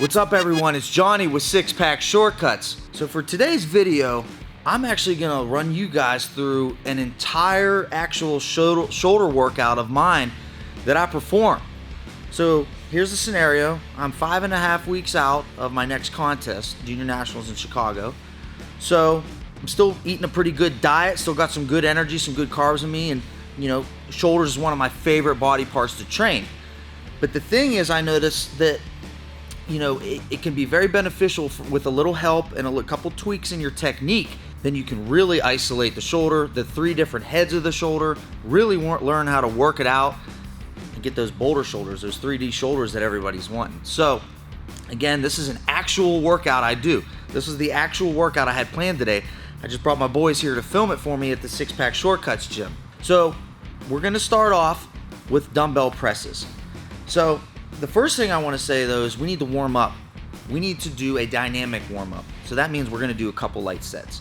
What's up everyone, it's Johnny with Six Pack Shortcuts. So for today's video, I'm actually gonna run you guys through an entire actual shoulder workout of mine that I perform. So here's the scenario. I'm 5.5 weeks out of my next contest, Junior Nationals in Chicago. So I'm still eating a pretty good diet, still got some good energy, some good carbs in me, and you know, shoulders is one of my favorite body parts to train. But the thing is, I noticed that you know, it can be very beneficial with a little help and a couple tweaks in your technique. Then you can really isolate the shoulder, the 3 different heads of the shoulder, really learn how to work it out and get those boulder shoulders, those 3D shoulders that everybody's wanting. So again, this is an actual workout I do. This is the actual workout I had planned today. I just brought my boys here to film it for me at the Six Pack Shortcuts gym. So we're gonna start off with dumbbell presses. So the first thing I want to say though is we need to warm up. We need to do a dynamic warm up. So that means we're going to do a couple light sets.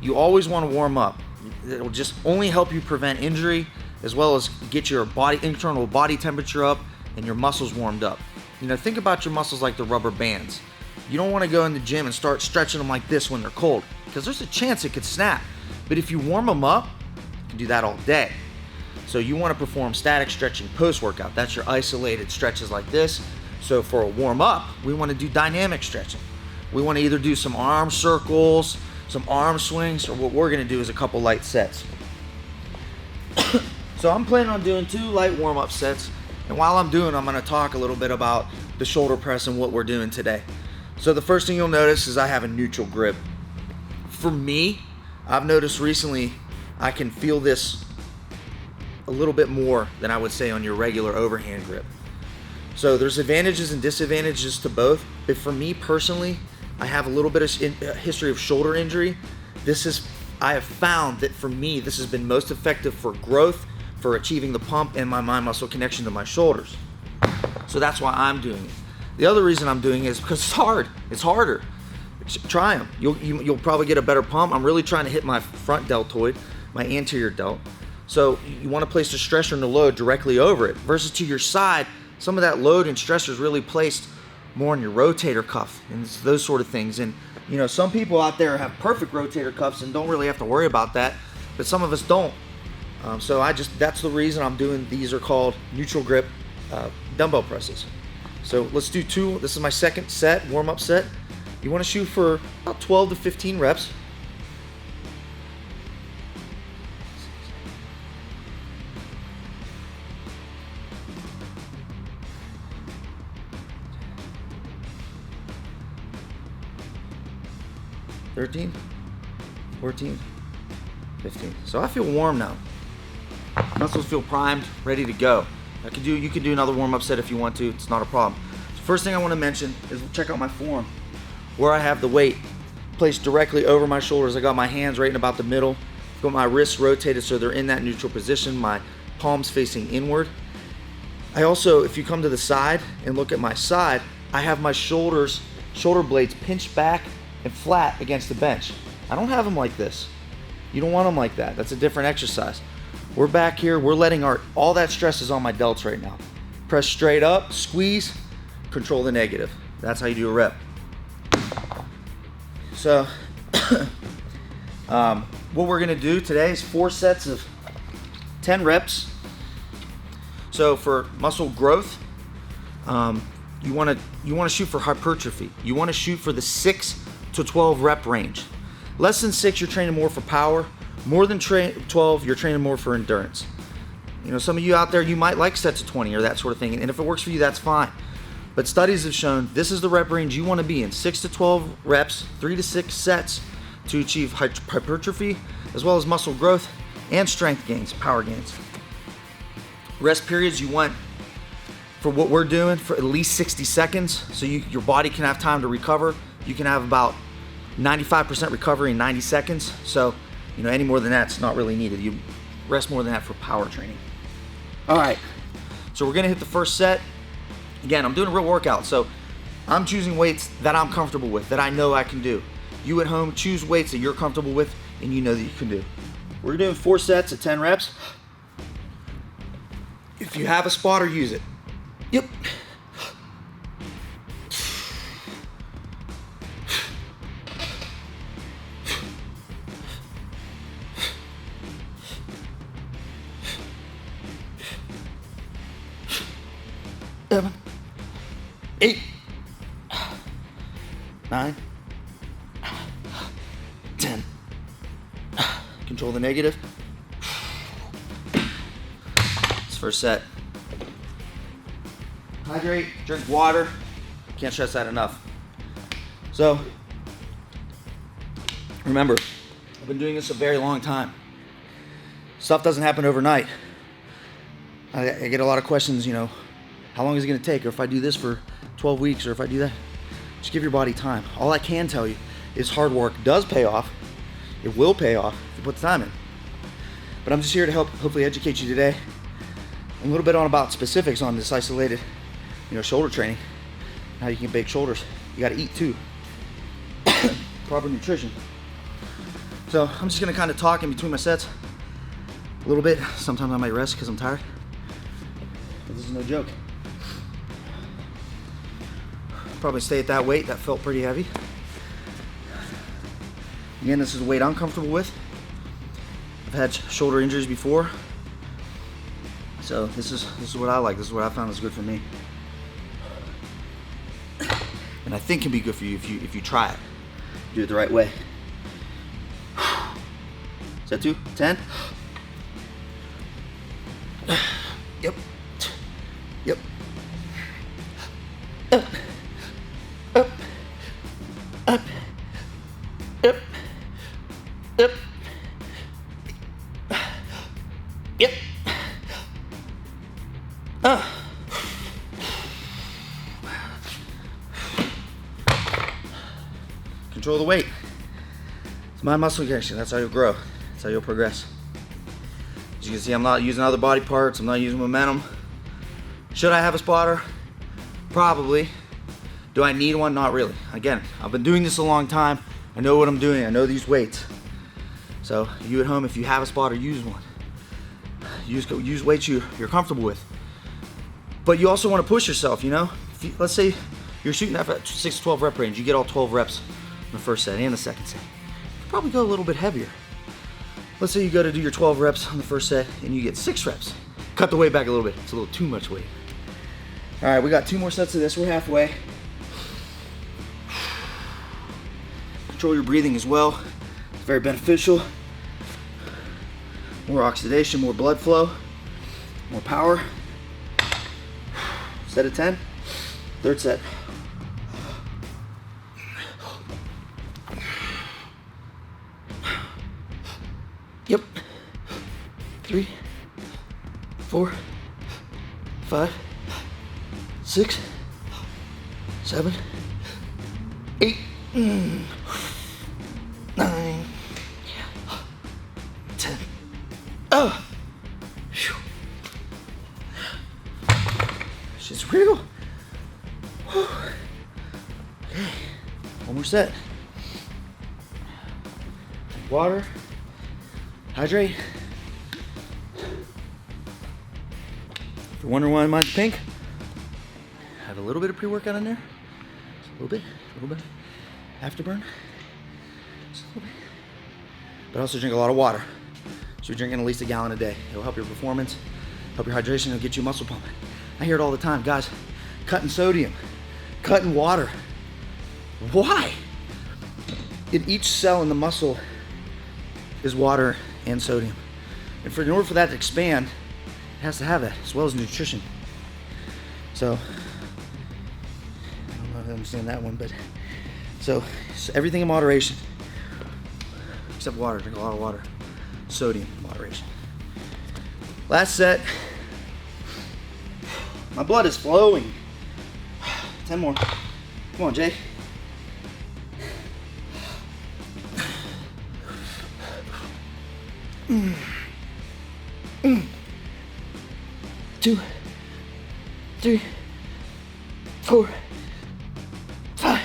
You always want to warm up. It'll just only help you prevent injury as well as get your internal body temperature up and your muscles warmed up. You know, think about your muscles like the rubber bands. You don't want to go in the gym and start stretching them like this when they're cold because there's a chance it could snap. But if you warm them up, you can do that all day. So you want to perform static stretching post-workout. That's your isolated stretches like this. So for a warm-up, we want to do dynamic stretching. We want to either do some arm circles, some arm swings, or what we're going to do is a couple light sets. So I'm planning on doing 2 light warm-up sets. And while I'm doing, I'm going to talk a little bit about the shoulder press and what we're doing today. So the first thing you'll notice is I have a neutral grip. For me, I've noticed recently I can feel this a little bit more than I would say on your regular overhand grip. So there's advantages and disadvantages to both, but for me personally, I have a little bit of history of shoulder injury. I have found that for me, this has been most effective for growth, for achieving the pump and my mind-muscle connection to my shoulders. So that's why I'm doing it. The other reason I'm doing it is because it's hard. It's harder. Try them. You'll probably get a better pump. I'm really trying to hit my front deltoid, my anterior delt. So you want to place the stressor and the load directly over it versus to your side. Some of that load and stressor is really placed more on your rotator cuff and those sort of things. And you know, some people out there have perfect rotator cuffs and don't really have to worry about that, but some of us don't. So that's the reason I'm doing. These are called neutral grip dumbbell presses. So let's do 2. This is my second set, warm-up set. You want to shoot for about 12 to 15 reps. (13, 14, 15). So I feel warm now. Muscles feel primed, ready to go. You can do another warm-up set if you want to. It's not a problem. So first thing I want to mention is check out my form, where I have the weight placed directly over my shoulders. I got my hands right in about the middle. I've got my wrists rotated so they're in that neutral position. My palms facing inward. I also, if you come to the side and look at my side, I have my shoulder blades pinched back and flat against the bench. I don't have them like this. You don't want them like that. That's a different exercise. We're back here. We're letting all that stress is on my delts right now. Press straight up, squeeze, control the negative. That's how you do a rep. So what we're gonna do today is 4 sets of 10 reps. So for muscle growth, you wanna shoot for hypertrophy. You wanna shoot for the 6 to 12 rep range. Less than 6, you're training more for power. More than 12, you're training more for endurance. You know, some of you out there, you might like sets of 20 or that sort of thing, and if it works for you, that's fine. But studies have shown this is the rep range you want to be in: 6 to 12 reps, 3 to 6 sets to achieve hypertrophy, as well as muscle growth and strength gains, power gains. Rest periods you want, for what we're doing, for at least 60 seconds, so your body can have time to recover. You can have about 95% recovery in 90 seconds. So, you know, any more than that's not really needed. You rest more than that for power training. All right, so we're gonna hit the first set. Again, I'm doing a real workout, so I'm choosing weights that I'm comfortable with, that I know I can do. You at home, choose weights that you're comfortable with and you know that you can do. We're doing 4 sets of 10 reps. If you have a spotter, use it. Yep. 7, 8, 9, 10. Control the negative. This first set. Hydrate, drink water. Can't stress that enough. So, remember, I've been doing this a very long time. Stuff doesn't happen overnight. I get a lot of questions, you know, how long is it going to take? Or if I do this for 12 weeks, or if I do that. Just give your body time. All I can tell you is hard work does pay off. It will pay off if you put the time in. But I'm just here to help hopefully educate you today a little bit on about specifics on this isolated, you know, shoulder training. How you can bake shoulders. You got to eat too. Proper nutrition. So I'm just gonna kind of talk in between my sets a little bit. Sometimes I might rest because I'm tired. But this is no joke. Probably stay at that weight. That felt pretty heavy. Again, this is a weight I'm comfortable with. I've had shoulder injuries before, so this is what I like. This is what I found is good for me, and I think can be good for you if you try it. Do it the right way. Is that 2? 10? Yep. Yep. Up. Up. Up. Up. Up. Yep. Control the weight. It's my muscle connection. That's how you'll grow. That's how you'll progress. As you can see, I'm not using other body parts. I'm not using momentum. Should I have a spotter? Probably. Do I need one? Not really. Again, I've been doing this a long time. I know what I'm doing. I know these weights. So you at home, if you have a spotter, use one. Use weights you're comfortable with. But you also want to push yourself, you know? Let's say you're shooting at 6 to 12 rep range. You get all 12 reps in the first set and the second set. You probably go a little bit heavier. Let's say you go to do your 12 reps on the first set and you get 6 reps. Cut the weight back a little bit. It's a little too much weight. All right, we got 2 more sets of this. We're halfway. Control your breathing as well. It's very beneficial. More oxidation, more blood flow, more power. Set of 10. Third set. Yep. 3, 4, 5, 6, 7, 8, 9, 10. Oh, shit's real. Whew. Okay, one more set. Water. Hydrate. If you're wondering why mine's pink, I have a little bit of pre-workout in there. Just a little bit. Afterburn. Just a little bit. But I also drink a lot of water. So you're drinking at least a gallon a day. It'll help your performance, help your hydration, it'll get you muscle pumping. I hear it all the time, guys, cutting sodium, cutting water. Why? In each cell in the muscle is water and sodium. And in order for that to expand, it has to have that, as well as nutrition. So, I don't know if I understand that one, but so everything in moderation, except water. Drink a lot of water. Sodium in moderation. Last set. My blood is flowing. 10 more. Come on, Jay. Two, 3, 4, 5,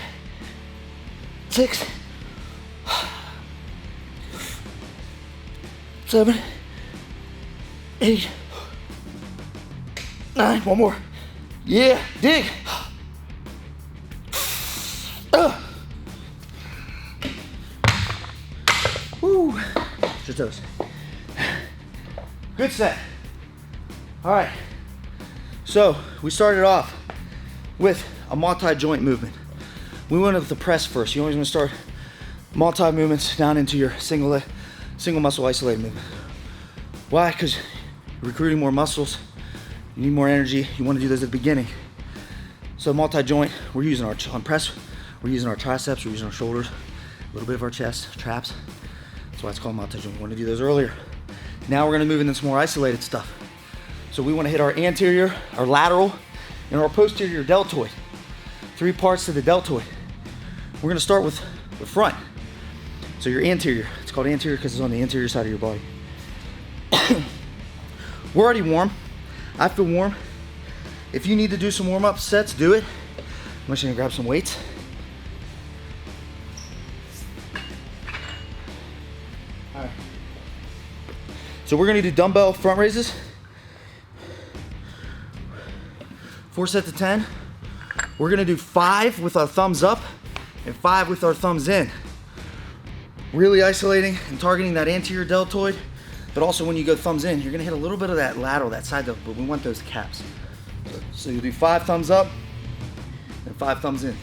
6, 7, 8, 9. One more. Yeah, dig. Woo. Your toes. Good set. All right. So we started off with a multi-joint movement. We went with the press first. You always want to start multi-movements down into your single muscle isolated movement. Why? Because you're recruiting more muscles, you need more energy, you want to do this at the beginning. So multi-joint, we're using on press, we're using our triceps, we're using our shoulders, a little bit of our chest, traps. That's why it's called multi-joint. We want to do those earlier. Now we're going to move into some more isolated stuff. So we want to hit our anterior, our lateral, and our posterior deltoid. 3 parts to the deltoid. We're going to start with the front. So your anterior, it's called anterior because it's on the anterior side of your body. We're already warm. I feel warm. If you need to do some warm-up sets, do it. I'm just gonna grab some weights. All right. So we're gonna do dumbbell front raises. 4 sets of 10. We're gonna do 5 with our thumbs up and 5 with our thumbs in. Really isolating and targeting that anterior deltoid, but also when you go thumbs in, you're gonna hit a little bit of that lateral, that side deltoid, but we want those caps. So you'll do 5 thumbs up and 5 thumbs in.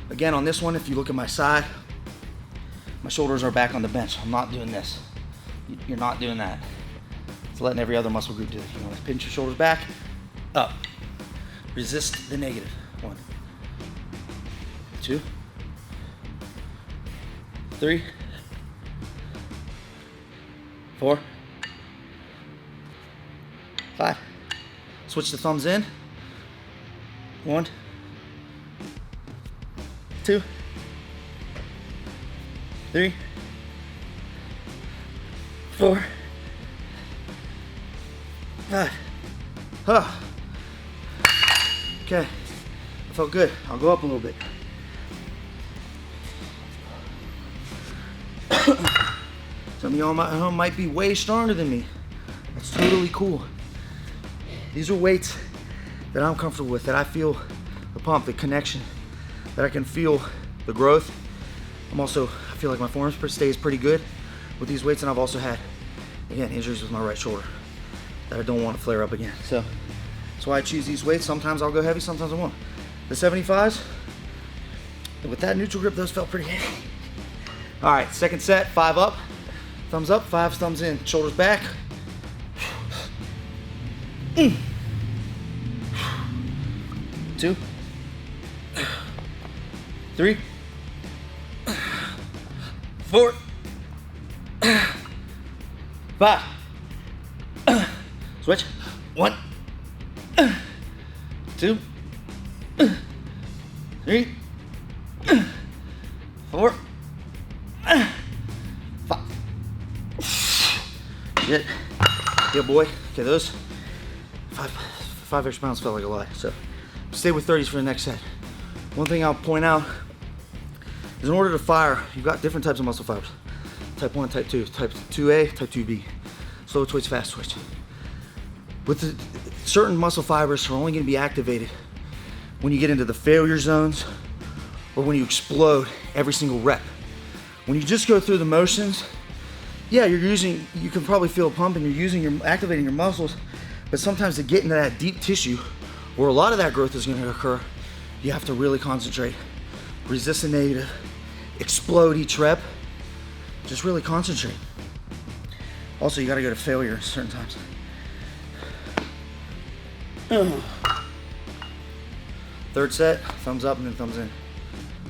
Again, on this one, if you look at my side, my shoulders are back on the bench. I'm not doing this. You're not doing that. It's letting every other muscle group do it. You want to pinch your shoulders back, up. Resist the negative. 1, 2, 3, 4, 5. Switch the thumbs in. 1, 2, 3, 4, 5. Okay, I felt good. I'll go up a little bit. Some of y'all at home might be way stronger than me. That's totally cool. These are weights that I'm comfortable with, that I feel the pump, the connection, that I can feel the growth. I feel like my form stays pretty good with these weights, and I've also had, again, injuries with my right shoulder that I don't want to flare up again. So that's why I choose these weights. Sometimes I'll go heavy, sometimes I won't. The 75s, with that neutral grip, those felt pretty heavy. All right, second set, 5 up, 5 thumbs in, shoulders back. 2, 3, 4, 5. Switch. 1, 2, 3, 4, 5. Shit. Yeah, boy. Okay, those 5 extra pounds felt like a lot. So stay with 30s for the next set. One thing I'll point out is, in order to fire, you've got different types of muscle fibers. Type 1, type 2, type 2A, type 2B. Slow twitch, fast twitch. With certain muscle fibers are only going to be activated when you get into the failure zones or when you explode every single rep. When you just go through the motions, yeah, you can probably feel a pump and you're activating your muscles, but sometimes to get into that deep tissue where a lot of that growth is going to occur, you have to really concentrate. Resist the negative, explode each rep, just really concentrate. Also, you got to go to failure at certain times. Third set, thumbs up and then thumbs in.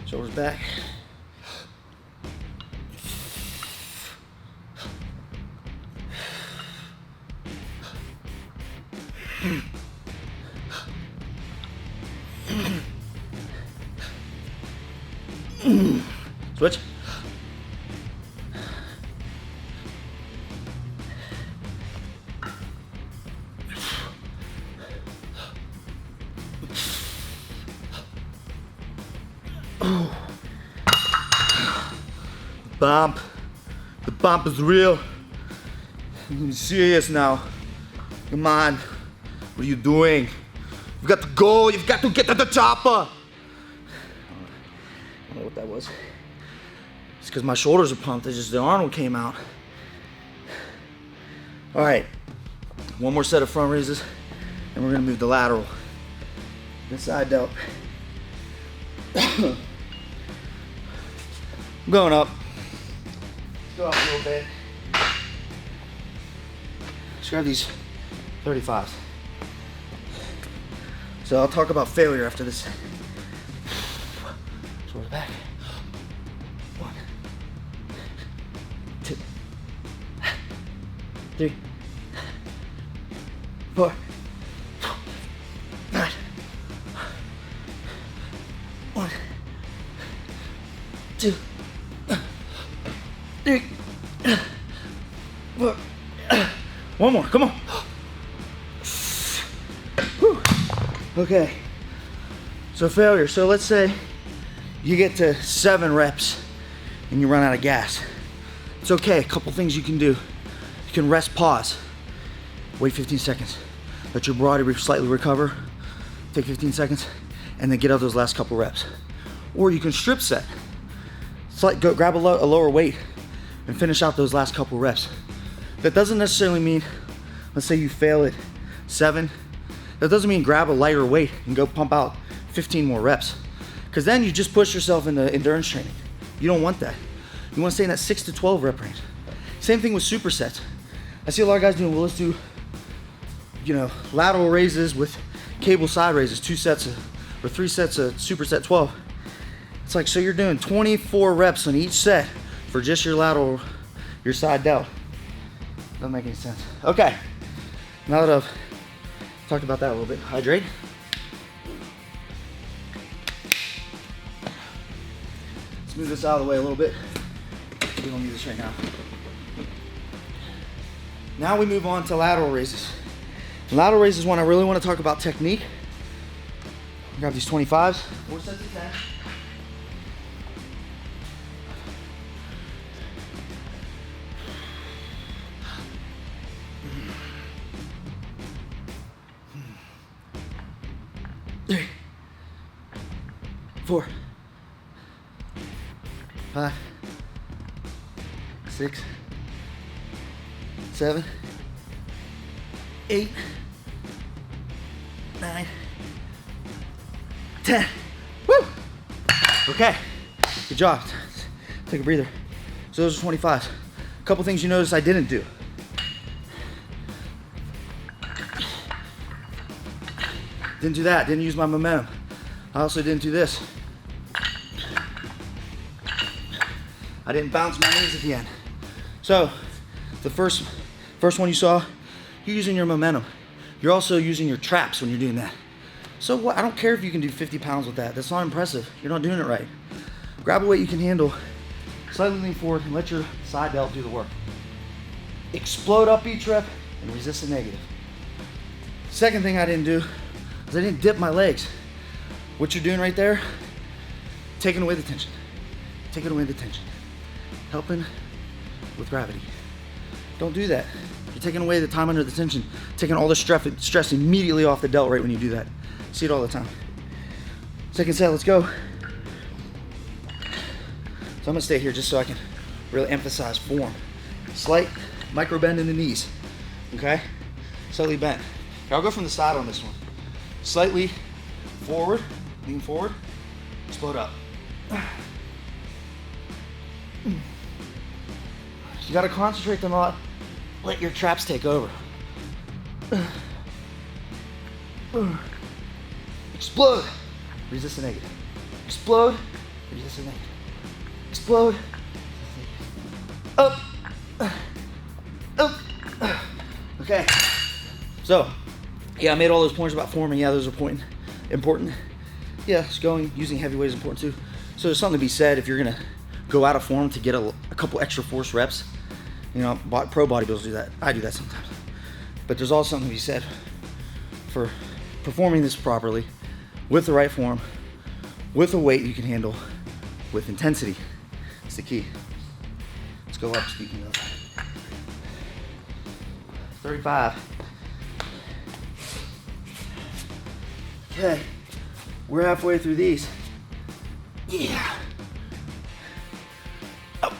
Shoulders back. Switch. Bump. The bump is real. I'm serious now. Come on. What are you doing? You've got to go. You've got to get to the chopper. I don't know what that was. It's because my shoulders are pumped. It's just the Arnold came out. All right. One more set of front raises, and we're going to move the lateral. This side delt. I'm going up. Let's go up a little bit. Let's grab these 35s. So I'll talk about failure after this. Sort of back. 1, 2, 3, 4, 5. 1, 2, 3, 4. One more, come on. Whew. Okay, so failure. So let's say you get to 7 reps and you run out of gas. It's okay, a couple things you can do. You can rest, pause, wait 15 seconds. Let your body slightly recover, take 15 seconds, and then get out those last couple reps. Or you can strip set. It's like go grab a lower weight and finish out those last couple reps. That doesn't necessarily mean, let's say you fail at 7, that doesn't mean grab a lighter weight and go pump out 15 more reps. Because then you just push yourself into endurance training. You don't want that. You want to stay in that 6 to 12 rep range. Same thing with supersets. I see a lot of guys doing, well, let's do, lateral raises with cable side raises, 2 sets or 3 sets of superset 12. It's like, so you're doing 24 reps on each set for just your lateral, your side delt. Doesn't make any sense. Okay, now that I've talked about that a little bit, hydrate. Let's move this out of the way a little bit. We don't need this right now. Now we move on to lateral raises. Lateral raises is when I really want to talk about technique. Grab these 25s, 4 sets of 10. Three, 4, 5, 6, 7, 8, 9, 10. Woo! Okay, good job. Take a breather. So those are 25s. A couple things you notice I didn't do. Didn't do that, didn't use my momentum. I also didn't do this. I didn't bounce my knees at the end. So, the first one you saw, you're using your momentum. You're also using your traps when you're doing that. So what? I don't care if you can do 50 pounds with that. That's not impressive. You're not doing it right. Grab a weight you can handle, slightly lean forward, and let your side delt do the work. Explode up each rep and resist the negative. Second thing I didn't do is I didn't dip my legs. What you're doing right there, taking away the tension. Taking away the tension. Helping with gravity. Don't do that. You're taking away the time under the tension, taking all the stress immediately off the delt right when you do that. See it all the time. Second set, let's go. So I'm gonna stay here just so I can really emphasize form. Slight micro bend in the knees, okay? Slightly bent. Okay, I'll go from the side on this one. Slightly forward, lean forward, explode up. You gotta concentrate to not let your traps take over. Explode, resist the negative. Explode, resist the negative. Explode, up, up. Okay, so yeah, I made all those points about form, and yeah, those are important. Yeah, using heavy weight is important too. So there's something to be said if you're gonna go out of form to get a couple extra force reps. You know, pro bodybuilders do that. I do that sometimes. But there's also something to be said for performing this properly, with the right form, with a weight you can handle, with intensity. It's the key. Let's go up, speaking of. 35. Okay, we're halfway through these. Yeah. Up.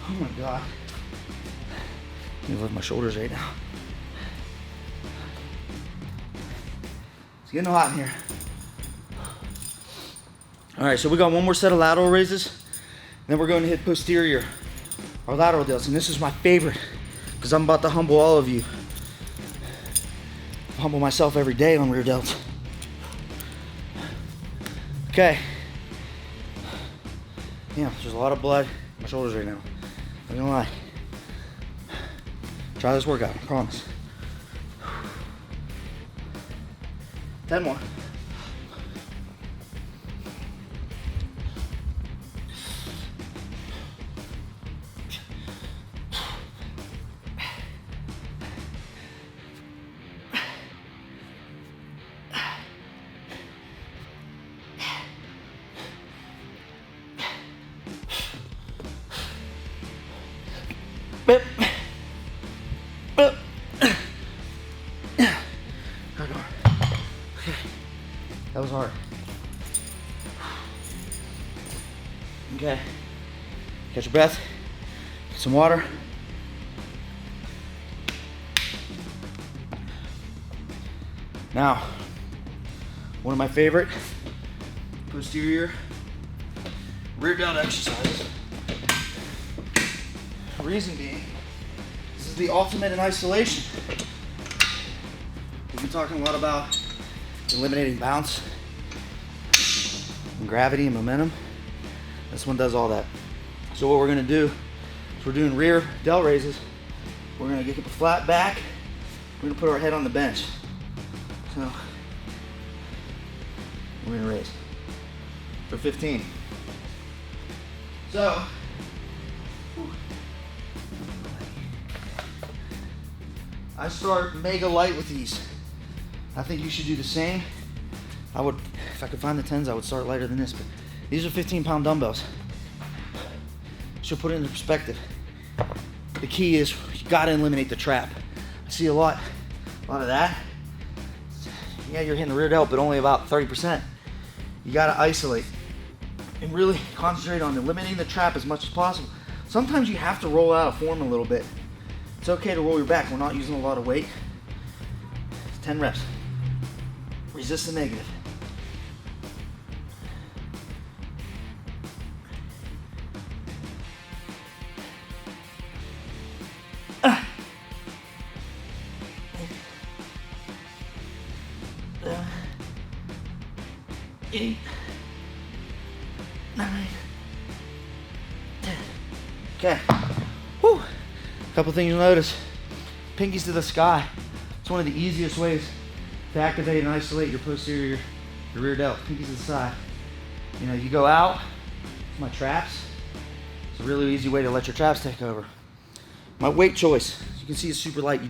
Oh my God. Let me lift my shoulders right now. It's getting hot in here. All right, so we got one more set of lateral raises. Then we're going to hit posterior, our lateral delts. And this is my favorite because I'm about to humble all of you. I humble myself every day on rear delts. Okay. Yeah, there's a lot of blood in my shoulders right now. Not gonna lie. Try this workout, I promise. 10 more. Bip. Bip. Okay. That was hard. Okay. Catch your breath. Get some water. Now, one of my favorite posterior rear delt exercises. Reason being, this is the ultimate in isolation. We've been talking a lot about eliminating bounce and gravity and momentum. This one does all that. So what we're gonna do is we're doing rear delt raises. We're gonna get a flat back. We're gonna put our head on the bench. So we're gonna raise for 15. So, I start mega light with these. I think you should do the same. I would, if I could find the 10s, I would start lighter than this, but these are 15-pound dumbbells. So put it into perspective. The key is you gotta eliminate the trap. I see a lot of that. Yeah, you're hitting the rear delt, but only about 30%. You gotta isolate and really concentrate on eliminating the trap as much as possible. Sometimes you have to roll out of form a little bit. It's okay to roll your back. We're not using a lot of weight. 10 reps. Resist the negative. Eight, 9, 10. Okay. Whew. Couple things you'll notice. Pinkies to the sky. It's one of the easiest ways to activate and isolate your posterior, your rear delt. Pinkies to the side. You know, you go out, my traps. It's a really easy way to let your traps take over. My weight choice, you can see it's super light.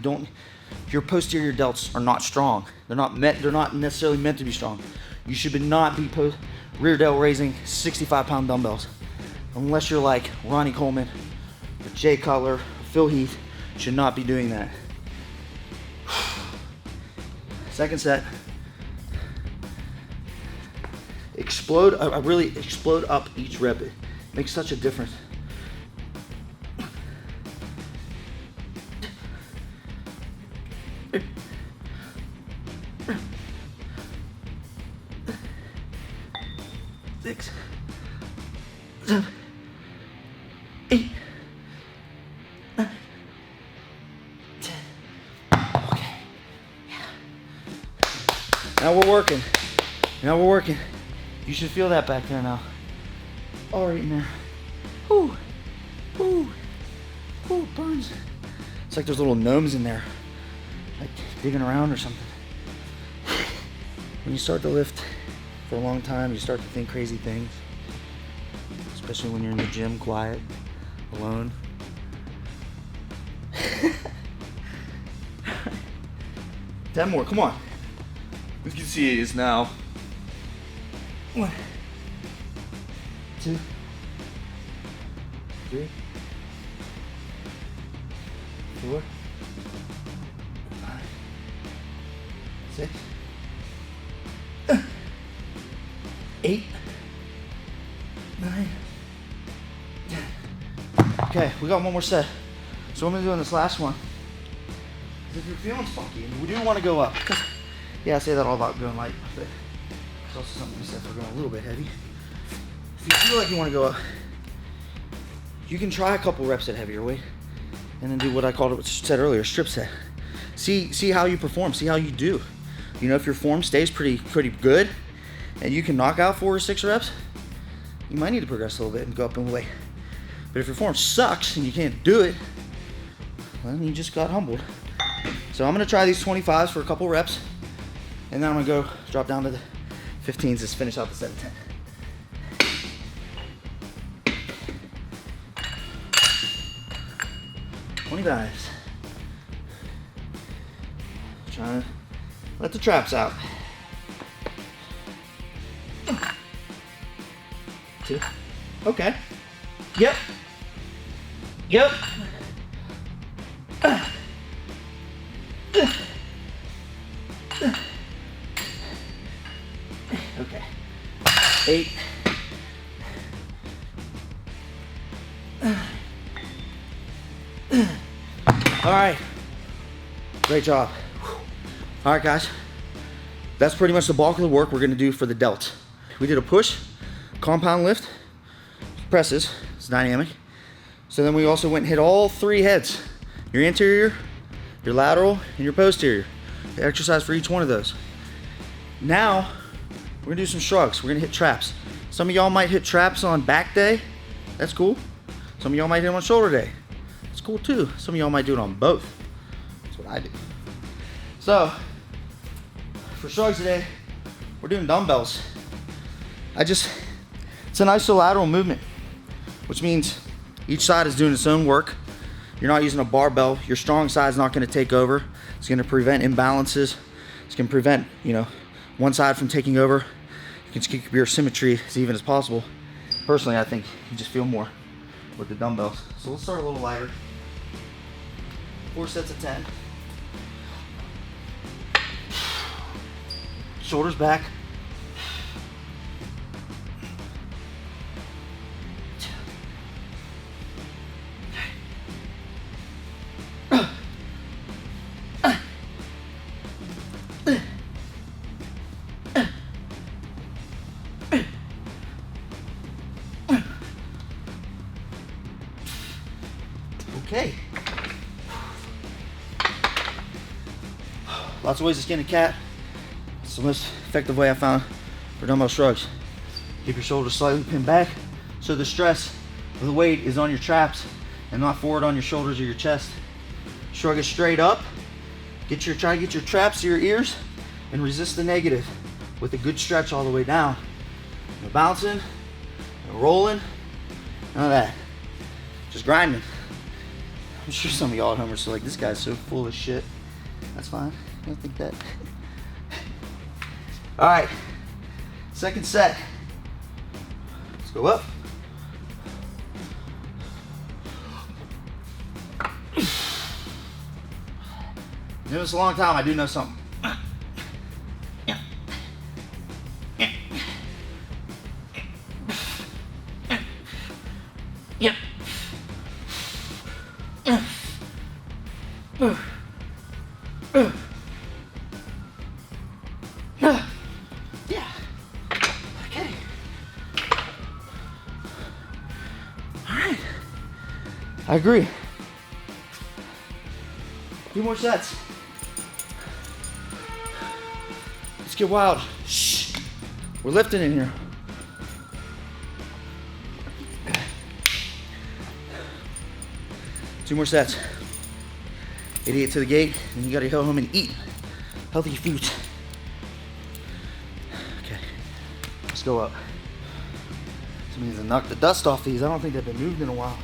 Your posterior delts are not strong. They're not necessarily meant to be strong. You should not be rear delt raising 65-pound dumbbells. Unless you're like Ronnie Coleman, or Jay Cutler, or Phil Heath, should not be doing that. Second set. Explode, I really explode up each rep. It makes such a difference. Six, 7, 8, 9, 10. Okay. Now we're working. You should feel that back there now. All right in there. Whoo, whoo, whoo, burns. It's like there's little gnomes in there, like digging around or something. When you start to lift for a long time, you start to think crazy things, especially when you're in the gym, quiet, alone. 10 more, come on. You can see it is now 1, 2, 3, 4, 5, 6, 8, 9, 10. Okay, we got one more set. So what I'm gonna do on this last one is if you're feeling funky, and we do want to go up. Yeah, I say that all about going light, but there's also something to be said for going a little bit heavy. If you feel like you want to go up, you can try a couple reps at heavier weight, and then do what I called it, what I said earlier, strip set. See how you perform, see how you do. You know, if your form stays pretty good, and you can knock out 4 or 6 reps, you might need to progress a little bit and go up in weight. But if your form sucks and you can't do it, well, you just got humbled. So I'm gonna try these 25s for a couple reps, and then I'm gonna go drop down to the 15s to finish out the set of 10. Guys, trying to let the traps out. 2. Okay. Yep. Okay. 8. All right, great job. All right, guys, that's pretty much the bulk of the work we're gonna do for the delt. We did a push, compound lift, presses, it's dynamic. So then we also went and hit all 3 heads, your anterior, your lateral, and your posterior. The exercise for each one of those. Now, we're gonna do some shrugs. We're gonna hit traps. Some of y'all might hit traps on back day, that's cool. Some of y'all might hit them on shoulder day. It's cool too. Some of y'all might do it on both. That's what I do. So, for shrugs today, we're doing dumbbells. It's an isolateral movement, which means each side is doing its own work. You're not using a barbell. Your strong side's not gonna take over. It's gonna prevent imbalances. It's gonna prevent, one side from taking over. You can keep your symmetry as even as possible. Personally, I think you just feel more with the dumbbells. So let's start a little lighter. 4 sets of 10. Shoulders back. Okay. Lots of ways to skin a cat. It's the most effective way I found for dumbbell shrugs. Keep your shoulders slightly pinned back so the stress of the weight is on your traps and not forward on your shoulders or your chest. Shrug it straight up. Try to get your traps to your ears and resist the negative with a good stretch all the way down. No bouncing, no rolling, none of that. Just grinding. I'm sure some of y'all at home are still like, this guy's so full of shit. That's fine. I don't think that. All right, second set. Let's go up. Doing this a long time, I do know something. Yep. Yeah. Okay. All right. I agree. A few more sets. Let's get wild. Shh. We're lifting in here. 2 more sets. 88 to the gate, and you gotta go home and eat healthy foods. Okay, let's go up. Somebody needs to knock the dust off these. I don't think they've been moved in a while.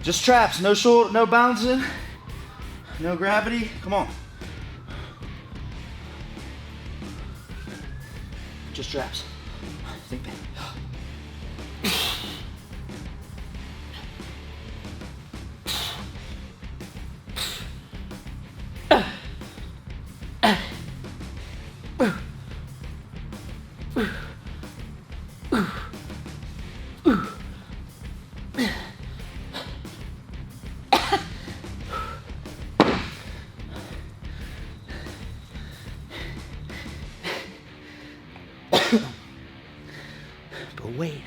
Just traps, no shoulder, no bouncing, no gravity. Come on. Just traps. Think back. But wait,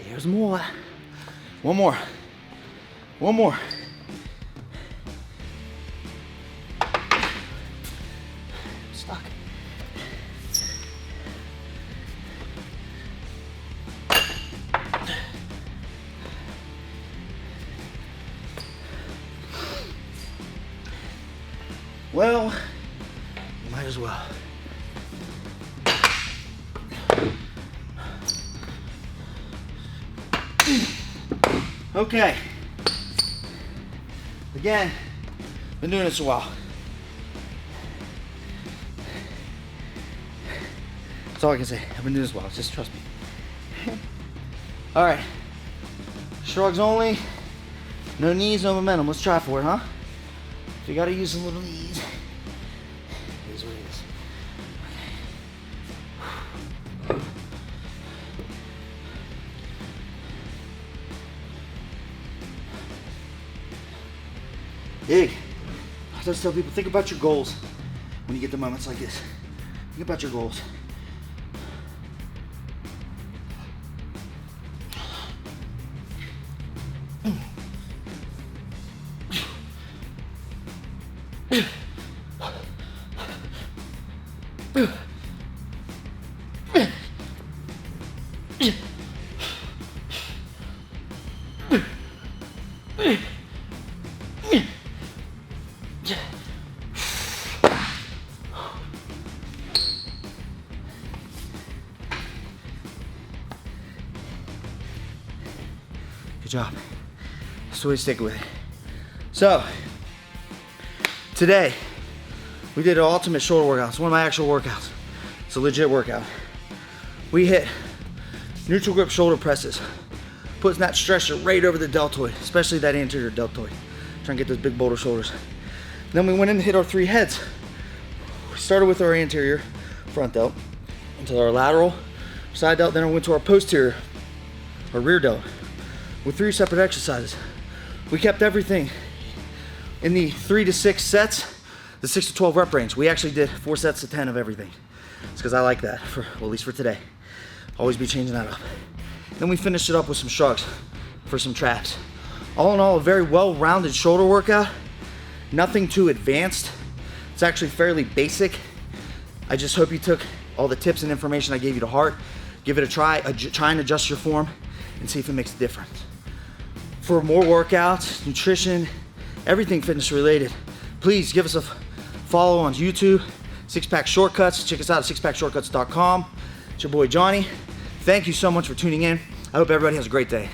there's more. One more. One more. Stuck. Well, might as well. Okay. Again, been doing this a while. That's all I can say. I've been doing this a while. Just trust me. All right. Shrugs only. No knees, no momentum. Let's try for it, huh? So you gotta use some little knees. Here's what it is. Big. I just tell people, think about your goals when you get to moments like this. Think about your goals. Good job. That's the way to stick with it. So, today, we did an ultimate shoulder workout. It's one of my actual workouts. It's a legit workout. We hit neutral grip shoulder presses, putting that stretcher right over the deltoid, especially that anterior deltoid. Trying to get those big boulder shoulders. Then we went in and hit our 3 heads. We started with our anterior front delt, into our lateral side delt, then we went to our posterior, our rear delt, with 3 separate exercises. We kept everything in the 3 to 6 sets, the 6 to 12 rep range. We actually did 4 sets to 10 of everything. It's because I like that, well, at least for today. Always be changing that up. Then we finished it up with some shrugs for some traps. All in all, a very well-rounded shoulder workout. Nothing too advanced. It's actually fairly basic. I just hope you took all the tips and information I gave you to heart. Give it a try, try and adjust your form and see if it makes a difference. For more workouts, nutrition, everything fitness related, please give us a follow on YouTube, Six Pack Shortcuts. Check us out at SixPackAbs.com. It's your boy Jonny. Thank you so much for tuning in. I hope everybody has a great day.